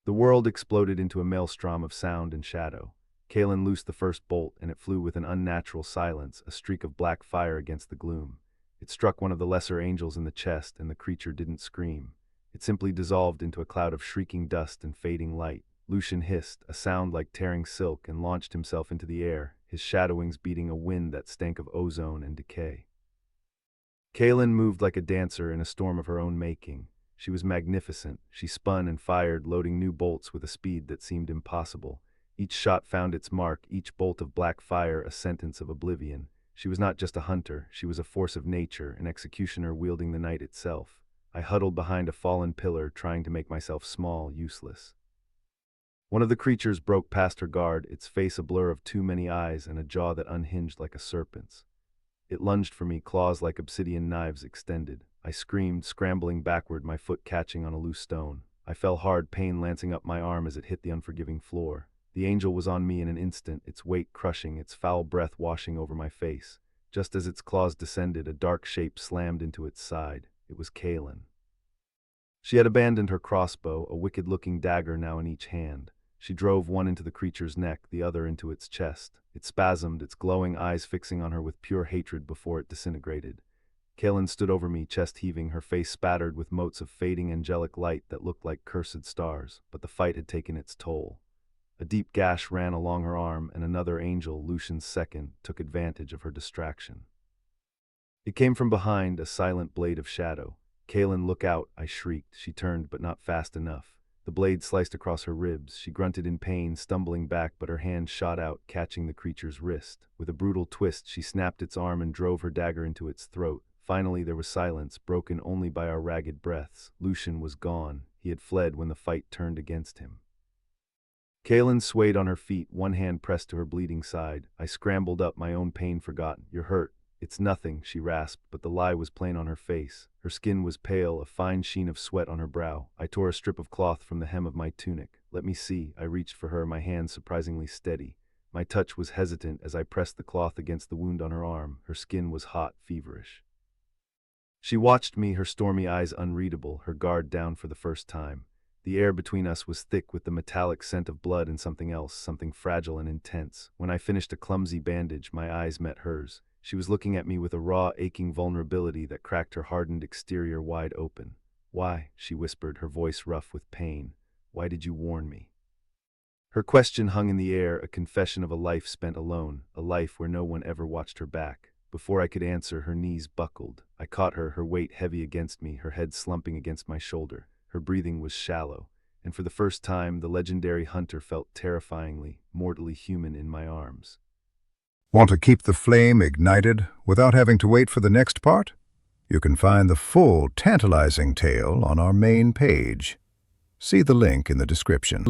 The world exploded into a maelstrom of sound and shadow. Kalen loosed the first bolt, and it flew with an unnatural silence, a streak of black fire against the gloom. It struck one of the lesser angels in the chest, and the creature didn't scream. It simply dissolved into a cloud of shrieking dust and fading light. Lucian hissed, a sound like tearing silk, and launched himself into the air, his shadow wings beating a wind that stank of ozone and decay. Kalen moved like a dancer in a storm of her own making. She was magnificent. She spun and fired, loading new bolts with a speed that seemed impossible. Each shot found its mark, each bolt of black fire a sentence of oblivion. She was not just a hunter, she was a force of nature, an executioner wielding the night itself. I huddled behind a fallen pillar, trying to make myself small, useless. One of the creatures broke past her guard, its face a blur of too many eyes and a jaw that unhinged like a serpent's. It lunged for me, claws like obsidian knives extended. I screamed, scrambling backward, my foot catching on a loose stone. I fell hard, pain lancing up my arm as it hit the unforgiving floor. The angel was on me in an instant, its weight crushing, its foul breath washing over my face. Just as its claws descended, a dark shape slammed into its side. It was Kalen. She had abandoned her crossbow, a wicked-looking dagger now in each hand. She drove one into the creature's neck, the other into its chest. It spasmed, its glowing eyes fixing on her with pure hatred before it disintegrated. Kalen stood over me, chest heaving, her face spattered with motes of fading angelic light that looked like cursed stars, but the fight had taken its toll. A deep gash ran along her arm, and another angel, Lucian's second, took advantage of her distraction. It came from behind, a silent blade of shadow. "Kalen, look out," I shrieked. She turned, but not fast enough. The blade sliced across her ribs. She grunted in pain, stumbling back, but her hand shot out, catching the creature's wrist. With a brutal twist, she snapped its arm and drove her dagger into its throat. Finally, there was silence, broken only by our ragged breaths. Lucian was gone. He had fled when the fight turned against him. Kalen swayed on her feet, one hand pressed to her bleeding side. I scrambled up, my own pain forgotten. "You're hurt." "It's nothing," she rasped, but the lie was plain on her face. Her skin was pale, a fine sheen of sweat on her brow. I tore a strip of cloth from the hem of my tunic. "Let me see." I reached for her, my hand surprisingly steady. My touch was hesitant as I pressed the cloth against the wound on her arm. Her skin was hot, feverish. She watched me, her stormy eyes unreadable, her guard down for the first time. The air between us was thick with the metallic scent of blood and something else, something fragile and intense. When I finished a clumsy bandage, my eyes met hers. She was looking at me with a raw, aching vulnerability that cracked her hardened exterior wide open. "Why?" she whispered, her voice rough with pain. "Why did you warn me?" Her question hung in the air, a confession of a life spent alone, a life where no one ever watched her back. Before I could answer, her knees buckled. I caught her, her weight heavy against me, her head slumping against my shoulder. Her breathing was shallow, and for the first time, the legendary hunter felt terrifyingly, mortally human in my arms. Want to keep the flame ignited without having to wait for the next part? You can find the full, tantalizing tale on our main page. See the link in the description.